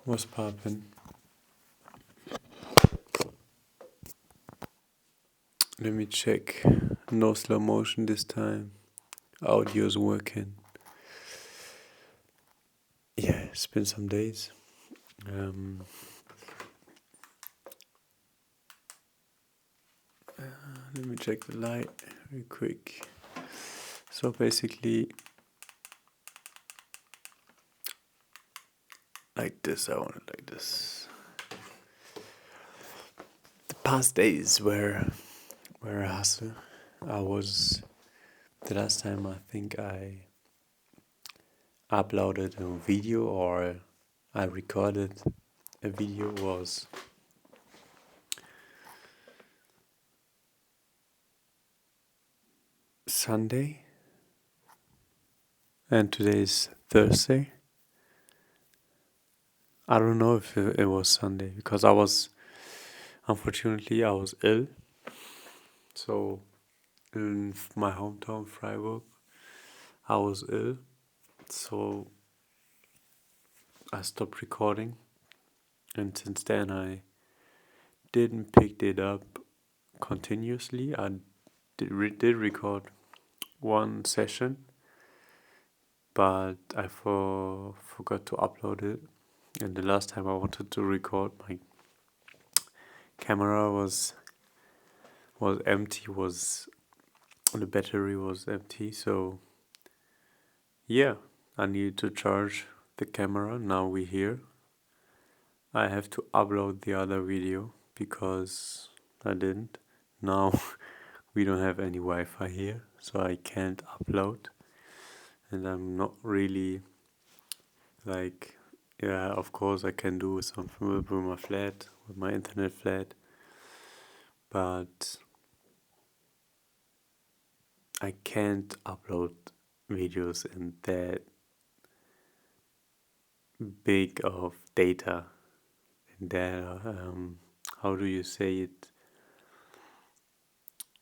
What's poppin'? Let me check. No slow motion this time. Audio's working. Yeah, it's been some days. Let me check the light very quick. So basically, like this, I want it like this. The past days were a hustle. The last time I think I uploaded a video or I recorded a video was Sunday, and today is Thursday. I don't know if it was Sunday because unfortunately, I was ill. So in my hometown, Freiburg, I was ill. So I stopped recording, and since then I didn't pick it up continuously. I did record one session, but I forgot to upload it. And the last time I wanted to record, my camera was empty. The battery was empty. So yeah, I needed to charge the camera. Now we're here. I have to upload the other video because I didn't. Now we don't have any Wi-Fi here, so I can't upload. And I'm not really like, yeah, of course I can do something with my internet flat, but I can't upload videos in that big of data. In there, how do you say it?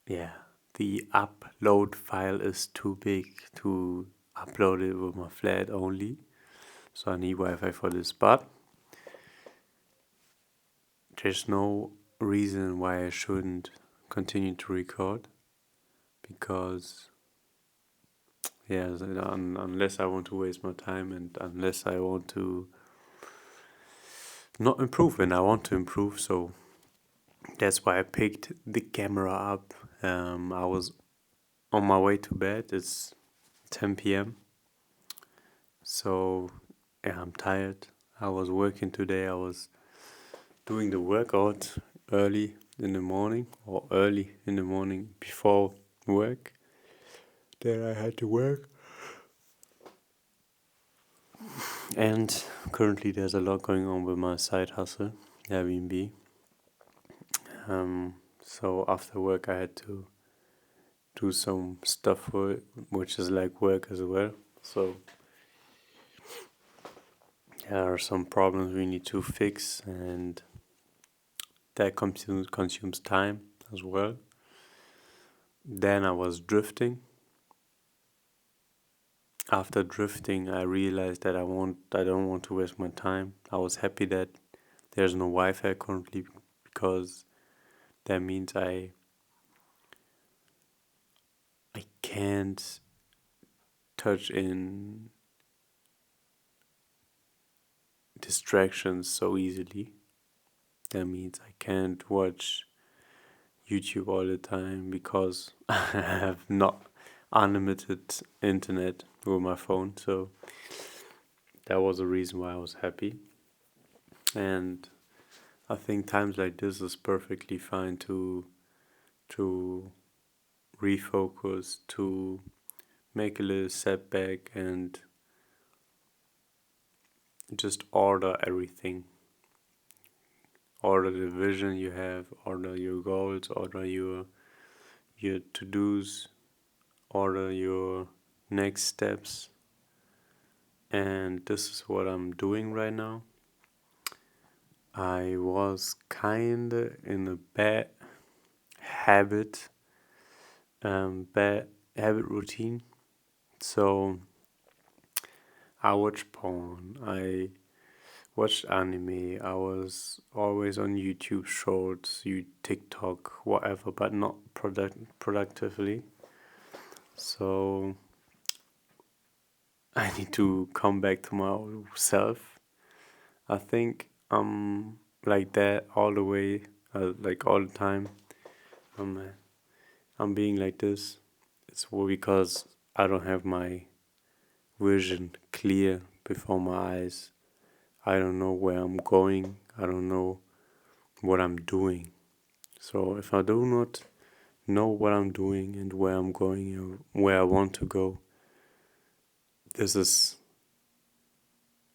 Yeah, the upload file is too big to upload it with my flat only. So I need Wi-Fi for this, but there's no reason why I shouldn't continue to record because yeah, unless I want to waste my time and unless I want to not improve, and I want to improve, so that's why I picked the camera up. I was on my way to bed. It's 10 p.m. So yeah, I'm tired. I was working today. I was doing the workout early in the morning before work. Then I had to work. And currently there's a lot going on with my side hustle, Airbnb. So after work I had to do some stuff for it, which is like work as well. So there are some problems we need to fix, and that consumes time as well. Then I was drifting. After drifting, I realized that I don't want to waste my time. I was happy that there's no Wi-Fi currently because that means I can't touch in distractions so easily. That means I can't watch YouTube all the time because I have not unlimited internet with my phone. So that was a reason why I was happy. And I think times like this is perfectly fine to refocus, to make a little setback and just order everything. Order the vision you have, order your goals, order your to-dos, order your next steps. And this is what I'm doing right now. I was kinda in a bad habit routine. So I watch porn. I watched anime. I was always on YouTube Shorts, you TikTok, whatever, but not productively. So I need to come back to my old self. I think I'm like that all the way, like all the time. I'm uh, I'm being like this. It's because I don't have my vision clear before my eyes. I don't know where I'm going. I don't know what I'm doing. So if I do not know what I'm doing and where I'm going or where I want to go, this is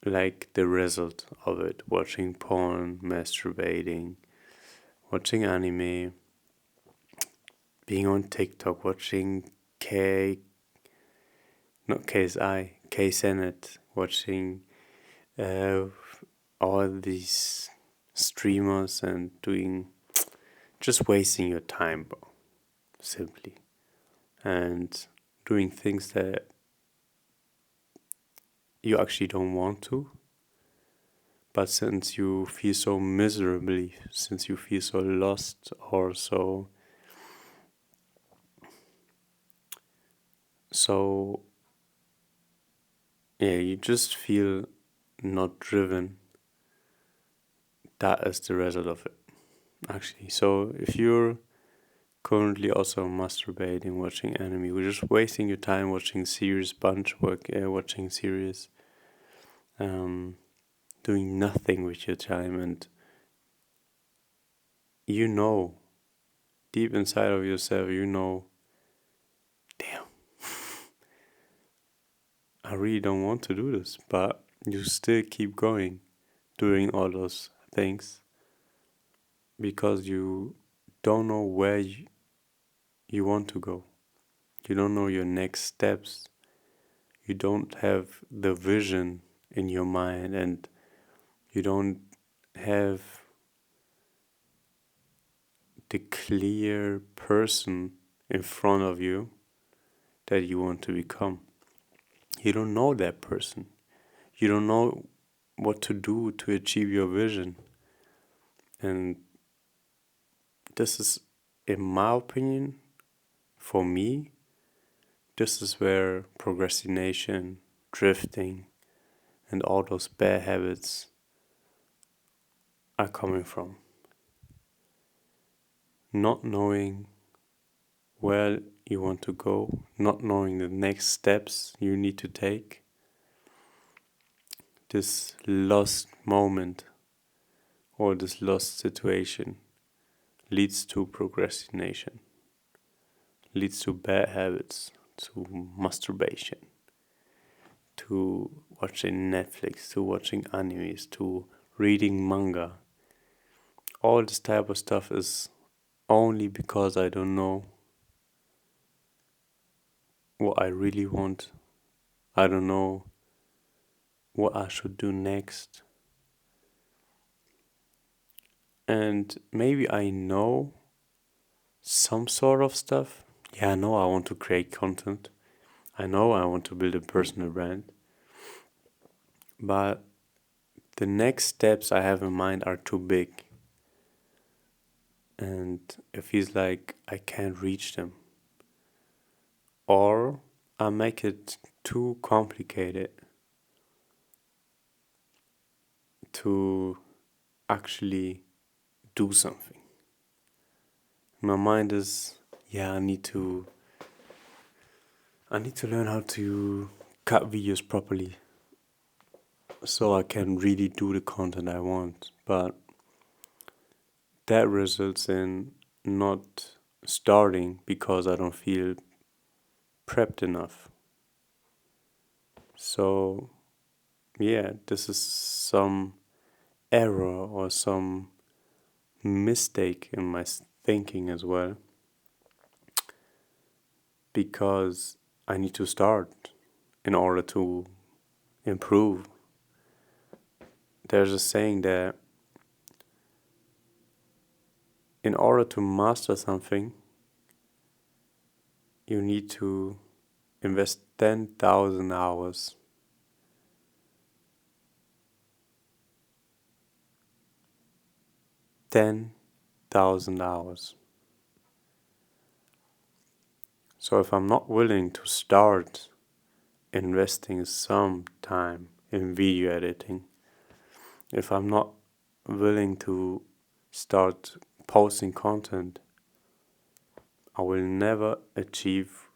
like the result of it. Watching porn, masturbating, watching anime, being on TikTok, watching K, not KSI, K Senate, watching uh, all these streamers and doing just wasting your time, bro, simply, and doing things that you actually don't want to, but since you feel so miserably, since you feel so lost or so yeah, you just feel not driven. That is the result of it, actually. So if you're currently also masturbating, watching anime, you're just wasting your time watching series, watching series, um, doing nothing with your time, and you know, deep inside of yourself, you know, damn, I really don't want to do this, but you still keep going, doing all those things because you don't know where you want to go. You don't know your next steps. You don't have the vision in your mind, and you don't have the clear person in front of you that you want to become. You don't know that person. You don't know what to do to achieve your vision. And this is, in my opinion, for me, this is where procrastination, drifting, and all those bad habits are coming from. Not knowing where you want to go, not knowing the next steps you need to take. This lost moment or this lost situation leads to procrastination, leads to bad habits, to masturbation, to watching Netflix, to watching animes, to reading manga. All this type of stuff is only because I don't know what I really want. I don't know what I should do next. And maybe I know some sort of stuff. Yeah, I know I want to create content. I know I want to build a personal brand. But the next steps I have in mind are too big. And it feels like I can't reach them. Or I make it too complicated to actually do something. My mind is, yeah, I need to learn how to cut videos properly so I can really do the content I want. But that results in not starting because I don't feel prepped enough. So, yeah, this is some error or some mistake in my thinking as well because I need to start in order to improve. There's a saying that in order to master something, you need to invest 10,000 hours. 10,000 hours. So if I'm not willing to start investing some time in video editing, if I'm not willing to start posting content, I will never achieve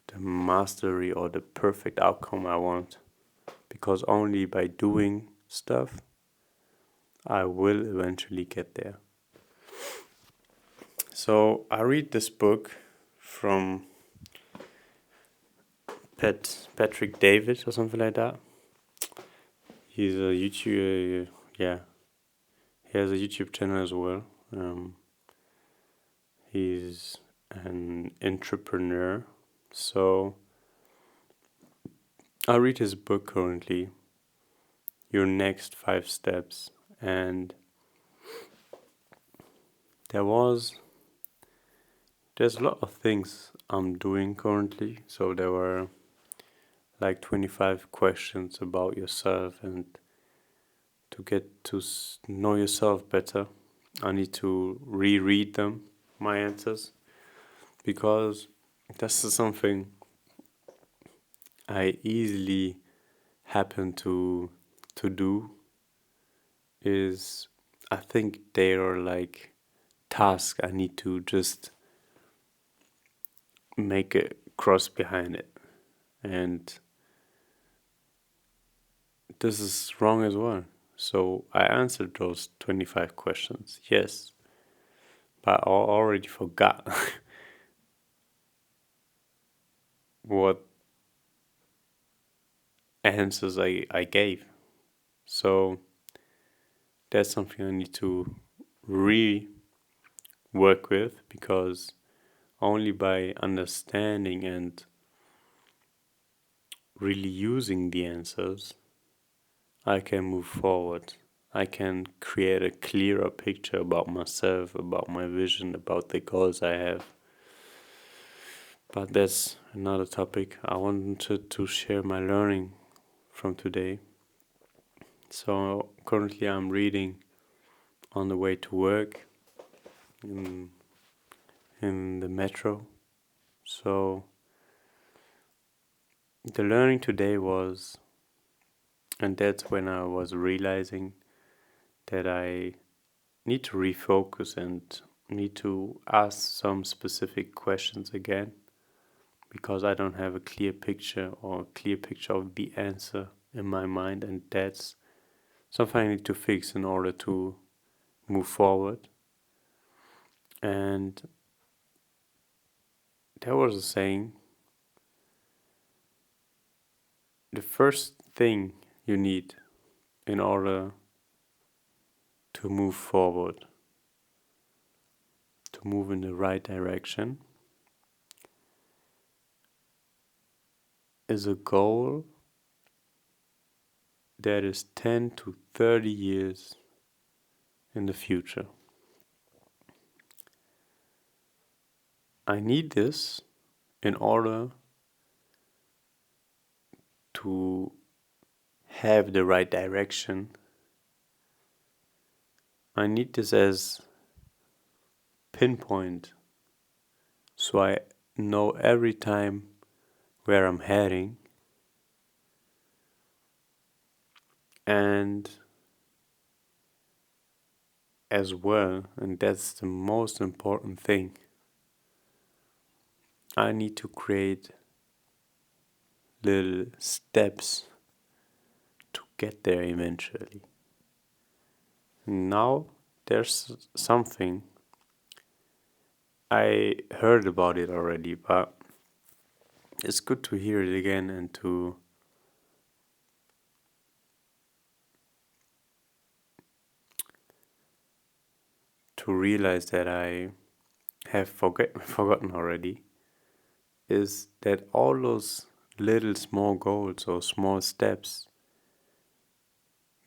the mastery or the perfect outcome I want. Because only by doing stuff, I will eventually get there. So I read this book from Patrick David or something like that. He's a YouTube, he has a YouTube channel as well. He's an entrepreneur. So I read his book currently, Your Next 5 Steps, and there's a lot of things I'm doing currently. So there were like 25 questions about yourself, and to get to know yourself better, I need to reread them, my answers, because this is something I easily happen to do. Is I think they are like tasks I need to just make a cross behind it, and this is wrong as well. So I answered those 25 questions, yes, but I already forgot what answers I gave. So that's something I need to rework with, because only by understanding and really using the answers, I can move forward. I can create a clearer picture about myself, about my vision, about the goals I have. But that's another topic. I wanted to share my learning from today. So currently I'm reading on the way to work in the metro. So the learning today was, and that's when I was realizing that I need to refocus and need to ask some specific questions again, because I don't have a clear picture of the answer in my mind, and that's something I need to fix in order to move forward. And there was a saying, the first thing you need in order to move forward, to move in the right direction, is a goal that is 10 to 30 years in the future. I need this in order to have the right direction. I need this as pinpoint, so I know every time where I'm heading, and as well, and that's the most important thing, I need to create little steps to get there eventually. Now there's something, I heard about it already, but it's good to hear it again and to realize that I have forgotten already, is that all those little small goals or small steps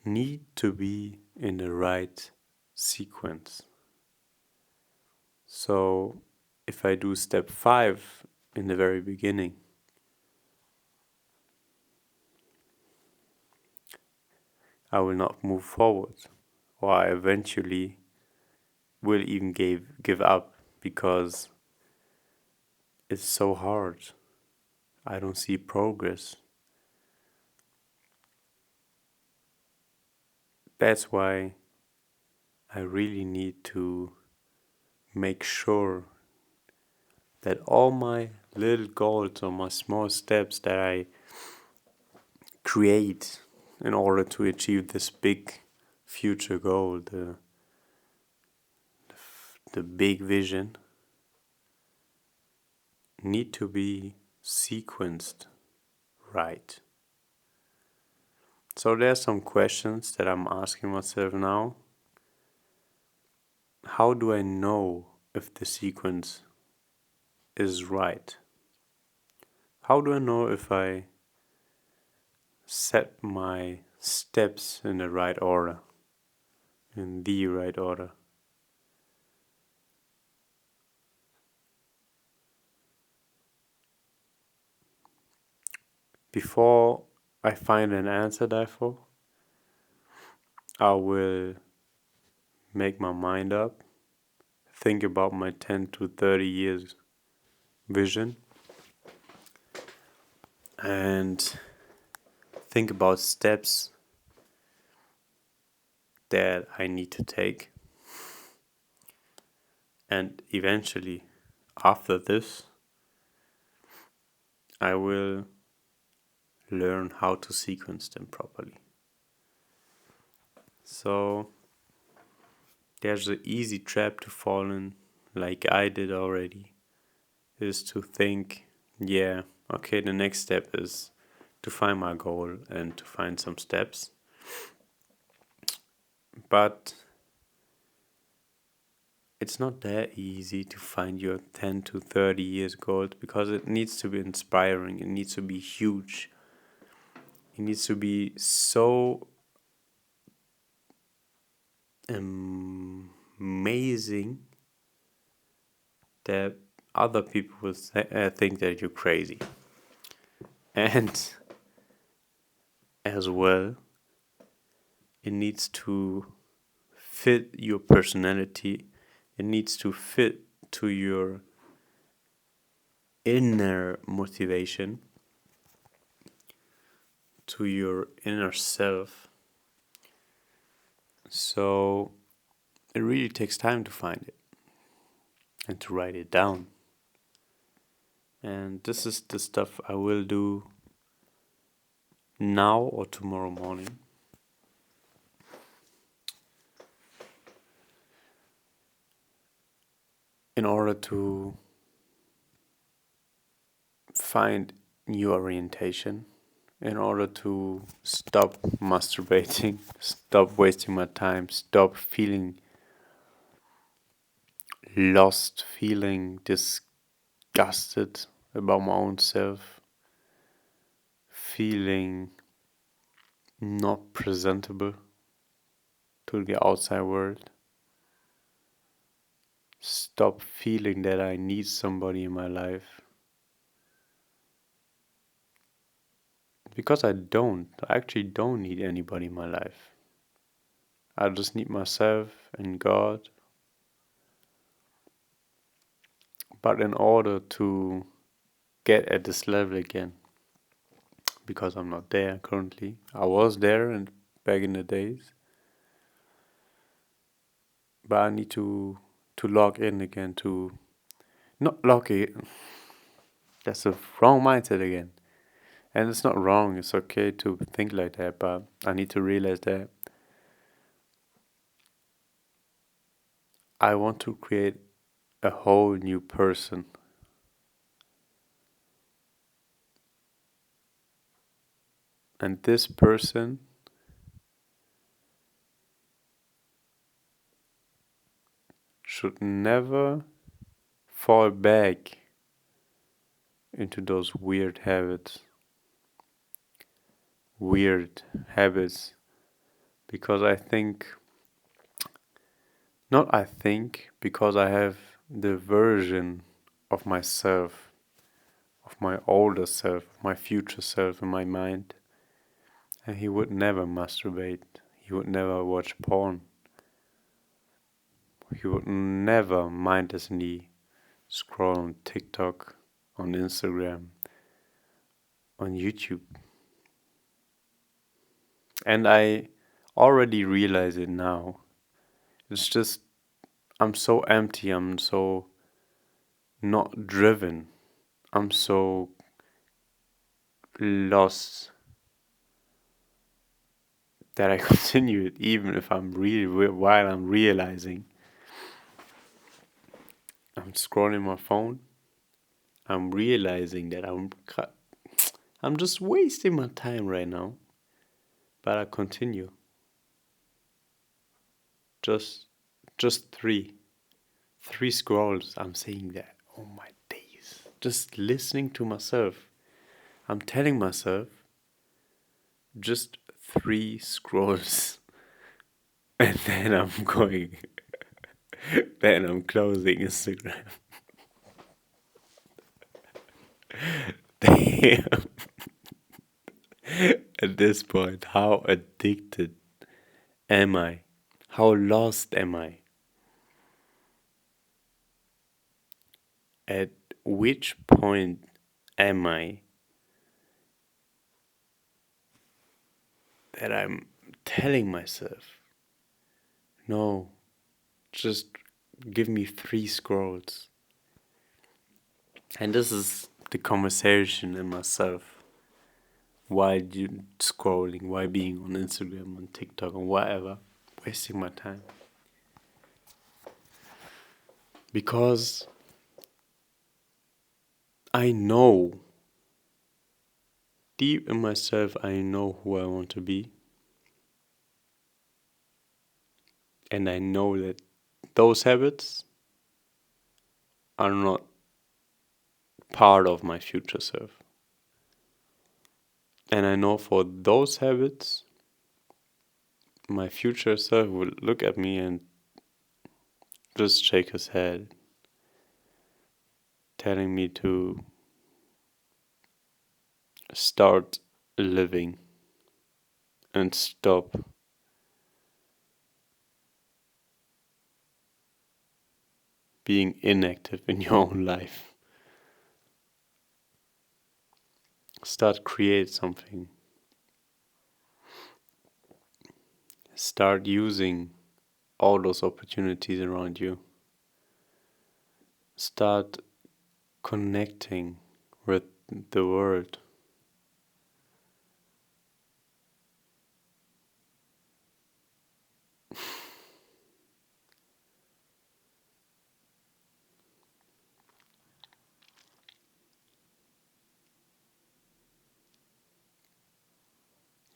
need to be in the right sequence. So if I do step 5 in the very beginning, I will not move forward, or I eventually will even give up because it's so hard. I don't see progress. That's why I really need to make sure that all my little goals or my small steps that I create in order to achieve this big future goal, the big vision, need to be sequenced right. So there's some questions that I'm asking myself now. How do I know if the sequence is right? How do I know if I set my steps in the right order? In the right order? Before I find an answer, therefore, I will make my mind up, think about my 10 to 30 years vision, and think about steps that I need to take. And eventually, after this, I will learn how to sequence them properly. So there's an easy trap to fall in, like I did already, is to think, yeah, okay, the next step is to find my goal and to find some steps. But it's not that easy to find your 10 to 30 years goal because it needs to be inspiring, it needs to be huge, it needs to be so amazing that other people will think that you're crazy. And as well, it needs to fit your personality, it needs to fit to your inner motivation, to your inner self. So it really takes time to find it and to write it down. And this is the stuff I will do now or tomorrow morning. In order to find new orientation, in order to stop masturbating, stop wasting my time, stop feeling lost, feeling disgusted about my own self, feeling not presentable to the outside world. Stop feeling that I need somebody in my life. Because I actually don't need anybody in my life. I just need myself and God. But in order to get at this level again, because I'm not there currently, I was there and back in the days, but I need to log in again, to not log in. That's a wrong mindset again. And it's not wrong, it's okay to think like that, but I need to realize that I want to create a whole new person. And this person should never fall back into those weird habits. Because because I have the version of myself, of my older self, my future self in my mind. And he would never masturbate, he would never watch porn. he would never mindlessly scroll on TikTok, on Instagram, on YouTube. And I already realize it now. It's just, I'm so empty, I'm so not driven, I'm so lost that I continue it even if I'm while I'm realizing I'm scrolling my phone. I'm realizing that I'm just wasting my time right now, but I continue. Just three scrolls. I'm saying that. Oh my days! Just listening to myself. I'm telling myself just 3 scrolls, and then I'm going. Then I'm closing Instagram. Damn. At this point, how addicted am I? How lost am I? At which point am I that I'm telling myself, no, just give me 3 scrolls? And this is the conversation in myself. Why you scrolling? Why being on Instagram, on TikTok, or whatever? Wasting my time. Because I know, deep in myself, I know who I want to be. And I know that those habits are not part of my future self. And I know for those habits, my future self will look at me and just shake his head, telling me to start living and stop being inactive in your own life. Start create something. Start using all those opportunities around you. Start connecting with the world.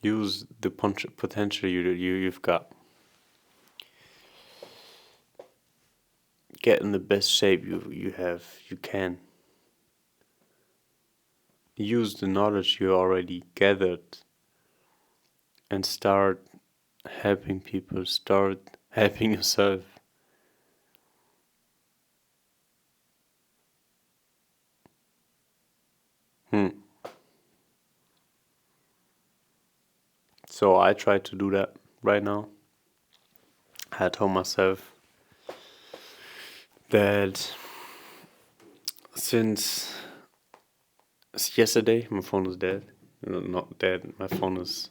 Use the potential you've got. Get in the best shape you can. Use the knowledge you already gathered and start helping people, start helping yourself. So I try to do that right now. I told myself that since yesterday my phone is dead. No, not dead. My phone is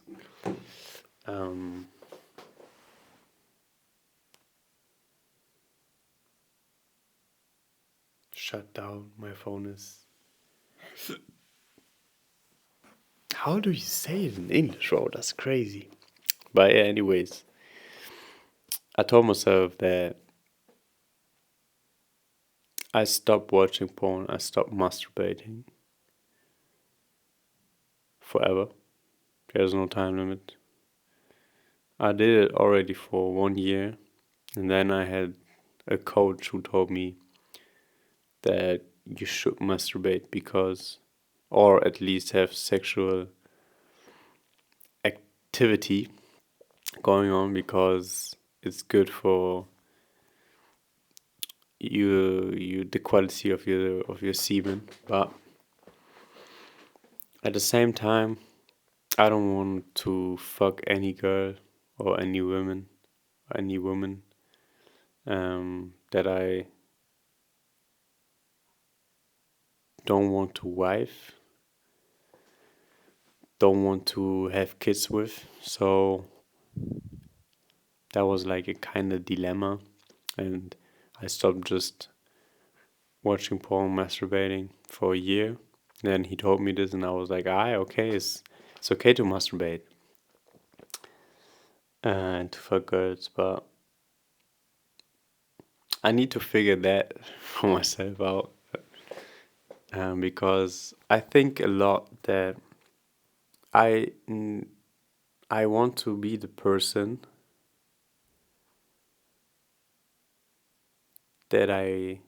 shut down. My phone is. How do you say it in English, bro? That's crazy. But yeah, anyways, I told myself that I stopped watching porn. I stopped masturbating forever. There's no time limit. I did it already for 1 year, and then I had a coach who told me that you should masturbate because, or at least have sexual activity going on because it's good for you the quality of your semen. But at the same time, I don't want to fuck any girl or any woman, that I don't want to wife, don't want to have kids with. So that was like a kind of dilemma, and I stopped just watching porn, masturbating for a year. Then he told me this, and I was like, okay, it's okay to masturbate and to fuck girls, but I need to figure that for myself out, because I think a lot that I I want to be the person that I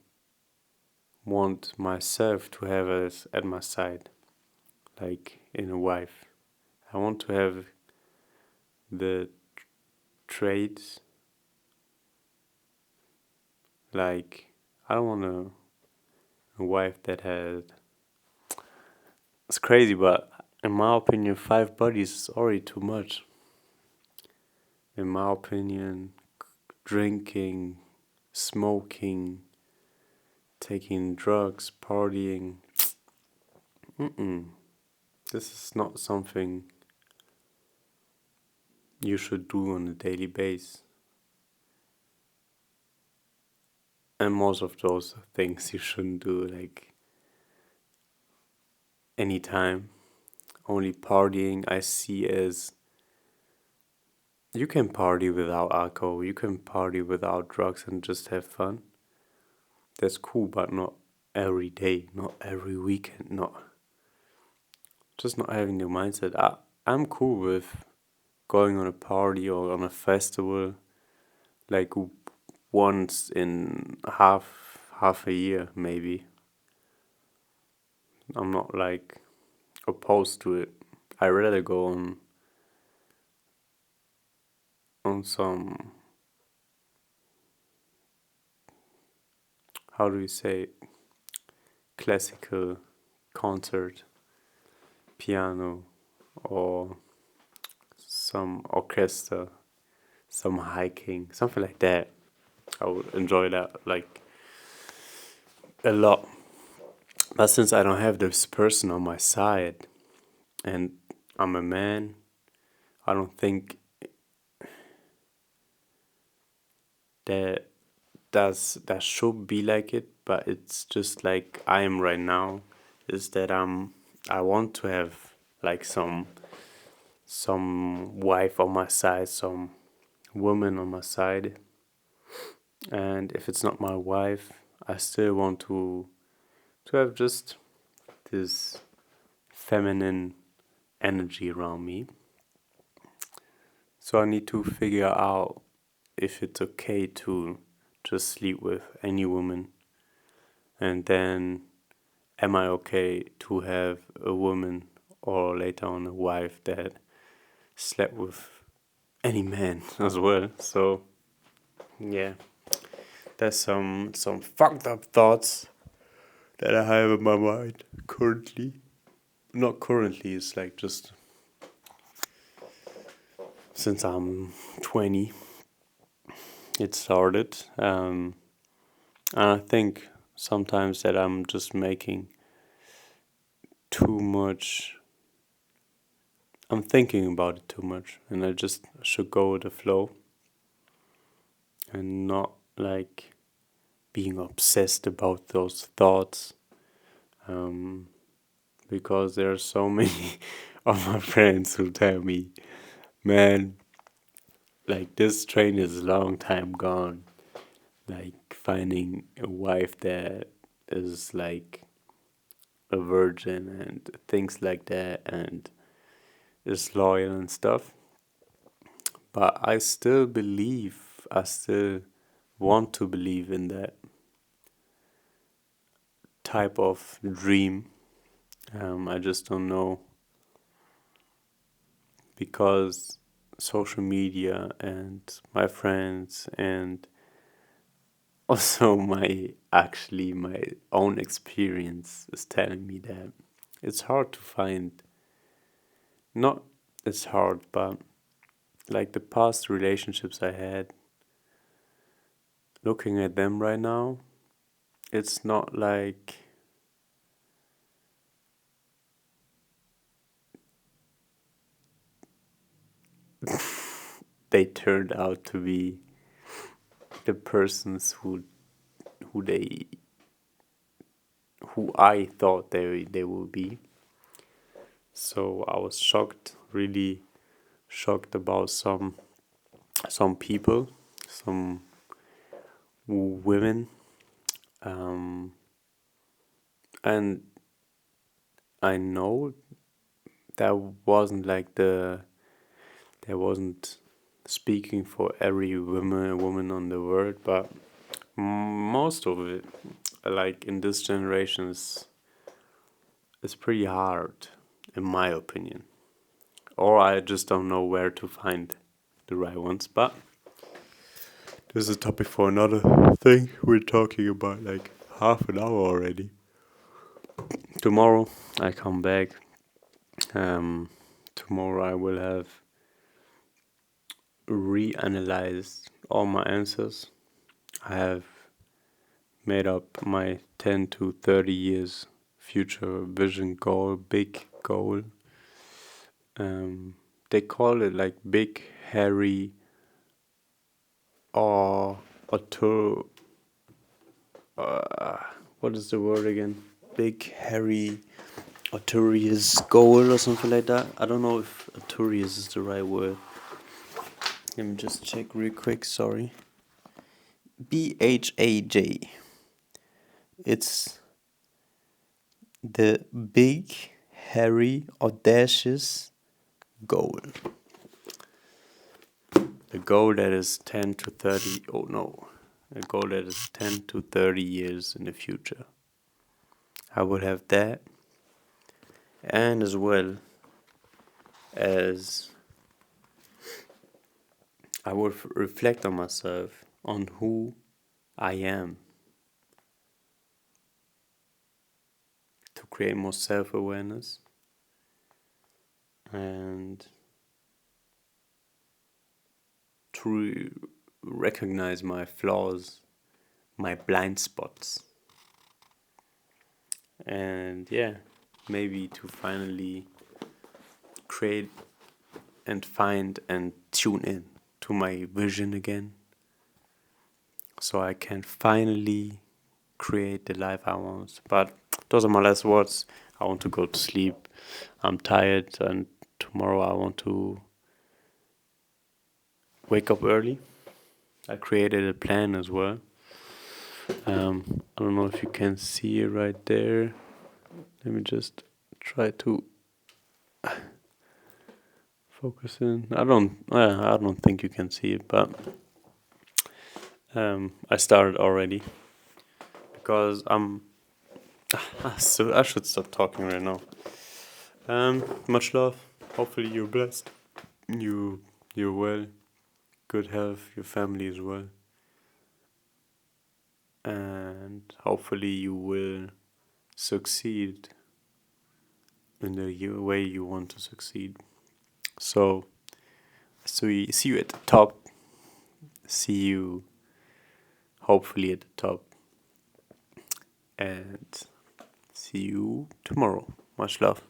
want myself to have as at my side, like in a wife. I want to have the traits, like I don't want a wife that has. It's crazy, but in my opinion, 5 bodies is already too much. In my opinion, drinking, smoking, taking drugs, partying. This is not something you should do on a daily basis. And most of those things you shouldn't do like anytime. Only partying I see as you can party without alcohol, you can party without drugs and just have fun. That's cool, but not every day, not every weekend, not just not having the mindset. I'm cool with going on a party or on a festival like once in half a year maybe. I'm not like opposed to it. I rather go on some, how do you say, classical concert, piano, or some orchestra, some hiking, something like that. I would enjoy that like a lot. But since I don't have this person on my side and I'm a man, I don't think that that should be like it, but it's just like I am right now, is that I want to have like some wife on my side, some woman on my side. And if it's not my wife, I still want to have just this feminine energy around me. So I need to figure out if it's okay to just sleep with any woman, and then am I okay to have a woman or later on a wife that slept with any man as well. So yeah, there's some fucked up thoughts that I have in my mind currently. Not currently, it's like just since I'm 20, it started. And I think sometimes that I'm just making too much. I'm thinking about it too much, and I just should go with the flow and not like being obsessed about those thoughts. Because there are so many of my friends who tell me, man, like this train is a long time gone. Like finding a wife that is like a virgin and things like that and is loyal and stuff. But I still want to believe in that type of dream. I just don't know, because social media and my friends and also my own experience is telling me that it's hard to find, not it's hard, but like the past relationships I had, looking at them right now, it's not like they turned out to be the persons who they who I thought they would be. So I was shocked, really shocked about some people, some women, and I know that wasn't like that wasn't speaking for every woman on the world, but most of it, like in this generation, is pretty hard, in my opinion. Or I just don't know where to find the right ones. But this is a topic for another thing. We're talking about like half an hour already. Tomorrow I come back. Tomorrow I will have reanalyzed all my answers. I have made up my 10 to 30 years future vision goal, big goal. They call it like big, hairy, or auto. What is the word again? Big, hairy, audacious goal or something like that. I don't know if audacious is the right word. Let me just check real quick. Sorry. BHAJ. It's the big, hairy, audacious goal. The goal that is 10 to 30. Oh no. A goal that is 10 to 30 years in the future. I would have that. And as well as I would reflect on myself, on who I am, to create more self-awareness and to recognize my flaws, my blind spots. And yeah, maybe to finally create and find and tune in to my vision again, so I can finally create the life I want. But those are my last words. I want to go to sleep. I'm tired, and tomorrow I want to wake up early. I created a plan as well. I don't know if you can see it right there. Let me just try to focus in. I don't think you can see it, but I started already because so I should stop talking right now. Much love. Hopefully you're blessed. You're well. Good health. Your family as well. And hopefully you will succeed in the way you want to succeed. So we see you at the top. See you hopefully at the top. And see you tomorrow. Much love.